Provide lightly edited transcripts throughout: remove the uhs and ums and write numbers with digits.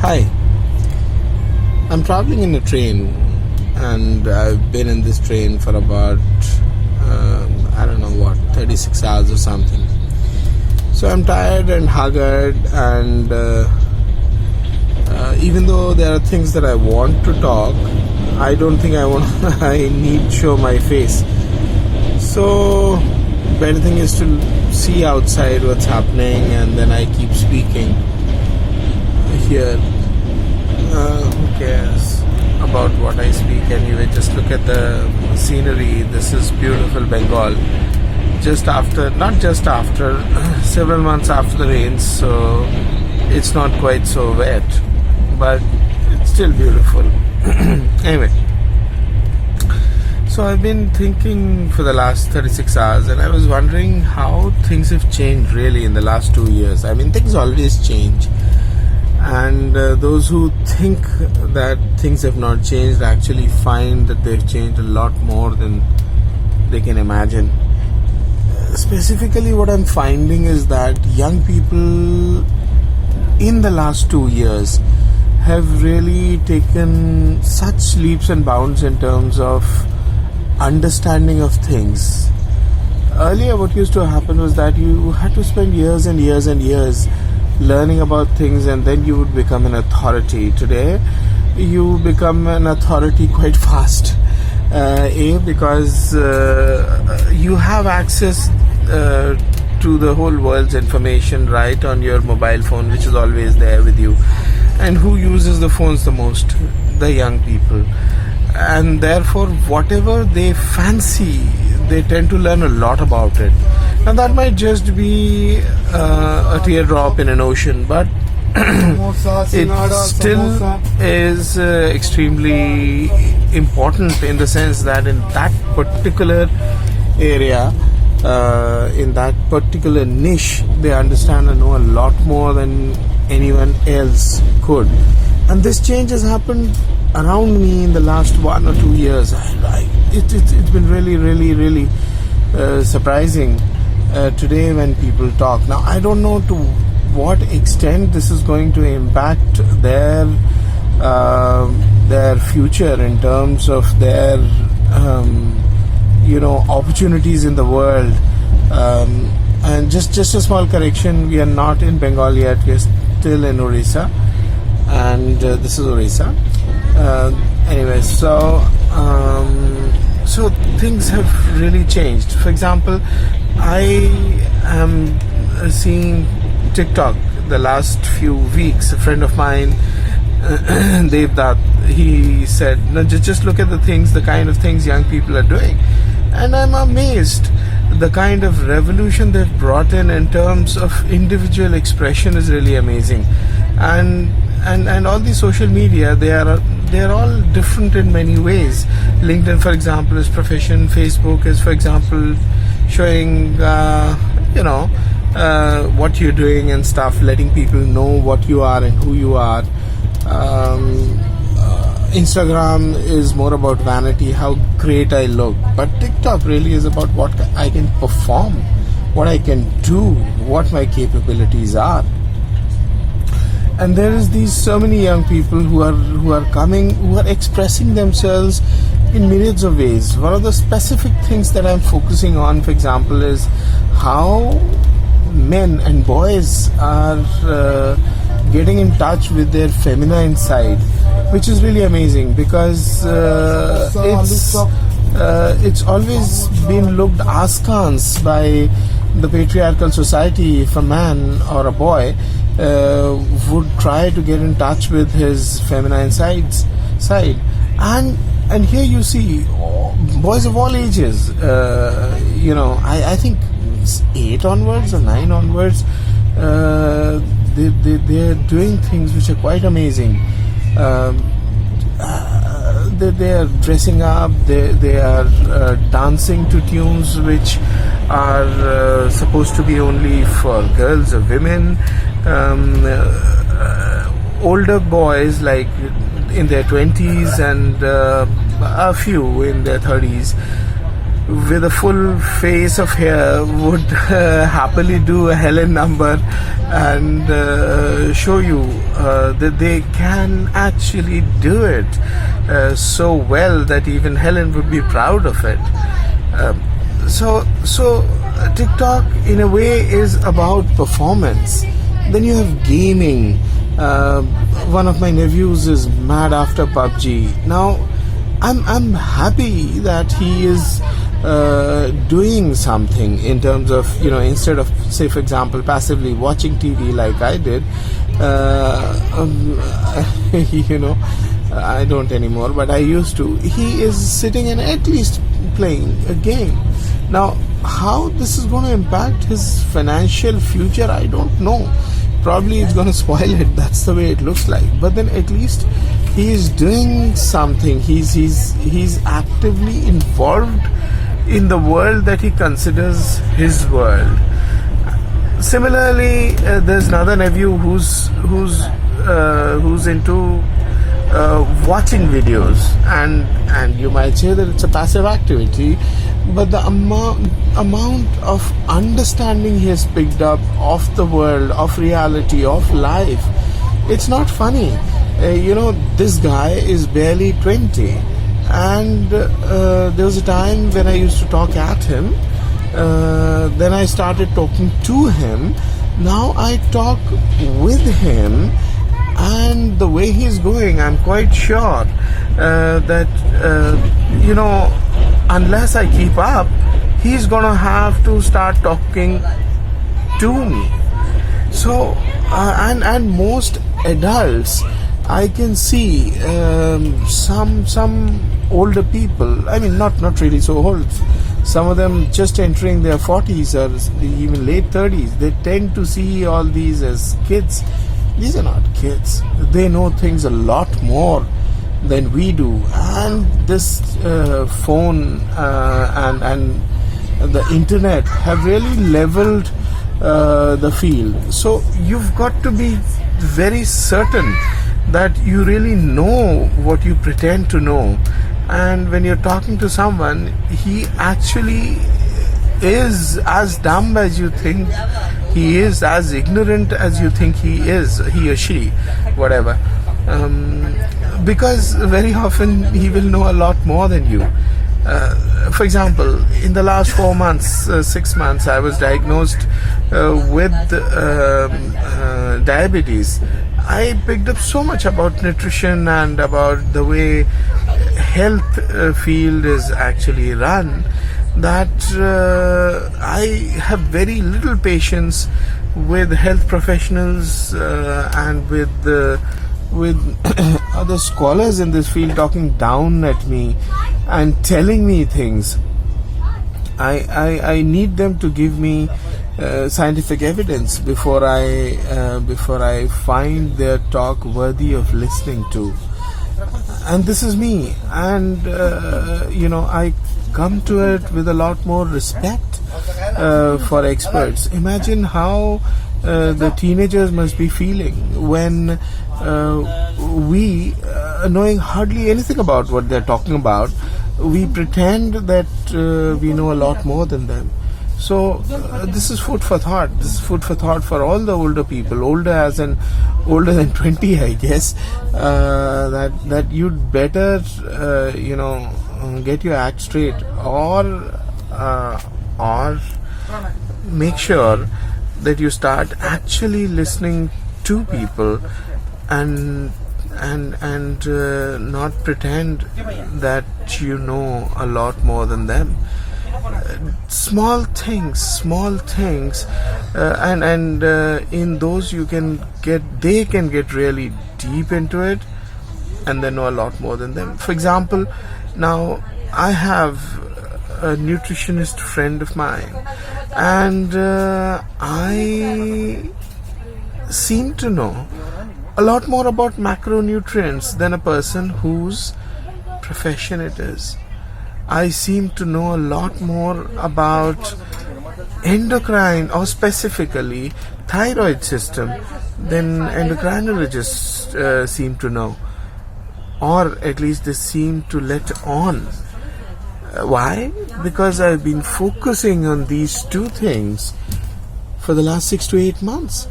Hi, I'm traveling in a train and I've been in this train for about, 36 hours or something. So I'm tired and haggard, and even though there are things that I want to talk, I don't think I need to show my face. So better thing is to see outside what's happening, and then I keep speaking here. Who cares about what I speak anyway? Just look at the scenery. This is beautiful Bengal. Several months after the rains, so it's not quite so wet, but it's still beautiful. Anyway, so I've been thinking for the last 36 hours, and I was wondering how things have changed really in the last 2 years. I mean, things always change. And those who think that things have not changed actually find that they've changed a lot more than they can imagine. Specifically, what I'm finding is that young people in the last 2 years have really taken such leaps and bounds in terms of understanding of things. Earlier, what used to happen was that you had to spend years and years and years learning about things, and then you would become an authority. Today, you become an authority quite fast. Because you have access to the whole world's information right on your mobile phone, which is always there with you. And who uses the phones the most? The young people. And therefore, whatever they fancy, they tend to learn a lot about it. Now that might just be a teardrop in an ocean, but it still is extremely important in the sense that in that particular area, in that particular niche, they understand and know a lot more than anyone else could. And this change has happened around me in the last 1 or 2 years. It's been really surprising today when people talk. Now, I don't know to what extent this is going to impact their future in terms of their opportunities in the world. And just a small correction: we are not in Bengal yet. We are still in Odisha, and this is Odisha. Anyway, so things have really changed. For example, I am seeing TikTok the last few weeks. A friend of mine, Devdat, he said, "No, just look at the kind of things young people are doing," and I'm amazed. The kind of revolution they've brought in terms of individual expression is really amazing, and all the social media, they are all different in many ways. LinkedIn, for example, is profession. Facebook is, for example, showing what you're doing and stuff, letting people know what you are and who you are. Instagram is more about vanity, how great I look. But TikTok really is about what I can perform, what I can do, what my capabilities are. And there is so many young people who are expressing themselves in myriads of ways. One of the specific things that I'm focusing on, for example, is how men and boys are getting in touch with their feminine side, which is really amazing, because it's always been looked askance by the patriarchal society. If a man or a boy would try to get in touch with his feminine side, and here you see boys of all ages. I think 8 onwards or 9 onwards, they are doing things which are quite amazing. They are dressing up, they are dancing to tunes which are supposed to be only for girls or women. Older boys, like in their 20s, and a few in their 30s, with a full face of hair would happily do a Helen number and show you that they can actually do it so well that even Helen would be proud of it. So TikTok in a way is about performance. Then you have gaming. One of my nephews is mad after PUBG. Now I'm happy that he is doing something in terms of, instead of, say for example, passively watching TV like I did, I don't anymore, but I used to. He is sitting and at least playing a game. Now, how this is going to impact his financial future, I don't know. Probably it's going to spoil it. That's the way it looks like. But then at least he is doing something. He's actively involved in the world that he considers his world. Similarly, there's another nephew who's into watching videos, and you might say that it's a passive activity, but the amount of understanding he has picked up of the world, of reality, of life, it's not funny. This guy is barely 20, and there was a time when I used to talk at him, then I started talking to him. Now I talk with him, and the way he's going, I'm quite sure that unless I keep up, he's gonna have to start talking to me. So and most adults, I can see some older people, I mean not really so old, some of them just entering their 40s or even late 30s, they tend to see all these as kids. These are not kids. They know things a lot more than we do, and this phone and the internet have really leveled the field. So you've got to be very certain that you really know what you pretend to know, and when you're talking to someone, he actually is as dumb as you think he is, as ignorant as you think he is, he or she, whatever, because very often he will know a lot more than you. For example, in the last 4 months, 6 months, I was diagnosed with diabetes. I picked up so much about nutrition and about the way health field is actually run, that I have very little patience with health professionals and with other scholars in this field talking down at me and telling me things. I need them to give me scientific evidence before I find their talk worthy of listening to. And this is me, and I come to it with a lot more respect for experts. Imagine how the teenagers must be feeling when we, knowing hardly anything about what they're talking about, we pretend that we know a lot more than them. So this is food for thought. This is food for thought for all the older people, older than 20, I guess. That you'd better, get your act straight, or make sure that you start actually listening to people and not pretend that you know a lot more than them. Small things, and in those they can get really deep into it, and they know a lot more than them. For example, now I have a nutritionist friend of mine, and I seem to know a lot more about macronutrients than a person whose profession it is. I seem to know a lot more about endocrine, or specifically thyroid system, than endocrinologists seem to know, or at least they seem to let on. Why? because I've been focusing on these two things for the last 6 to 8 months.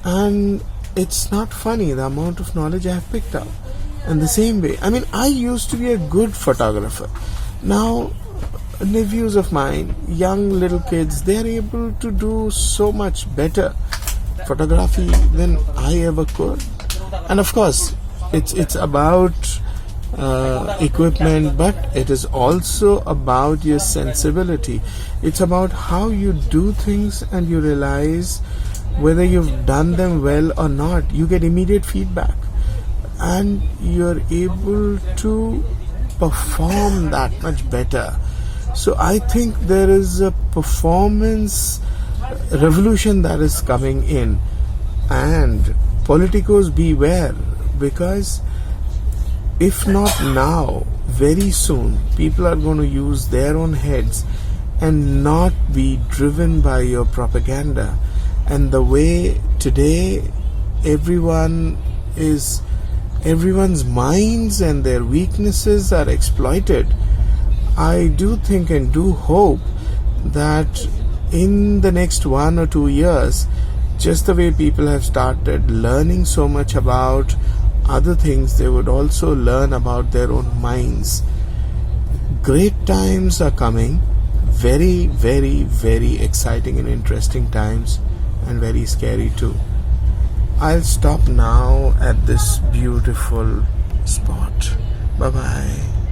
And it's not funny the amount of knowledge I have picked up. And the same way, I mean, I used to be a good photographer. Now, nephews of mine, young little kids, they're able to do so much better photography than I ever could. And of course, it's about equipment, but it is also about your sensibility. It's about how you do things, and you realize whether you've done them well or not. You get immediate feedback, and you're able to perform that much better. So I think there is a performance revolution that is coming in, and politicos beware, because if not now, very soon people are going to use their own heads and not be driven by your propaganda. And the way today everyone's minds and their weaknesses are exploited, I do think and do hope that in the next 1 or 2 years, just the way people have started learning so much about other things, they would also learn about their own minds. Great times are coming. Very, very, very exciting and interesting times, and very scary too. I'll stop now at this beautiful spot. Bye bye.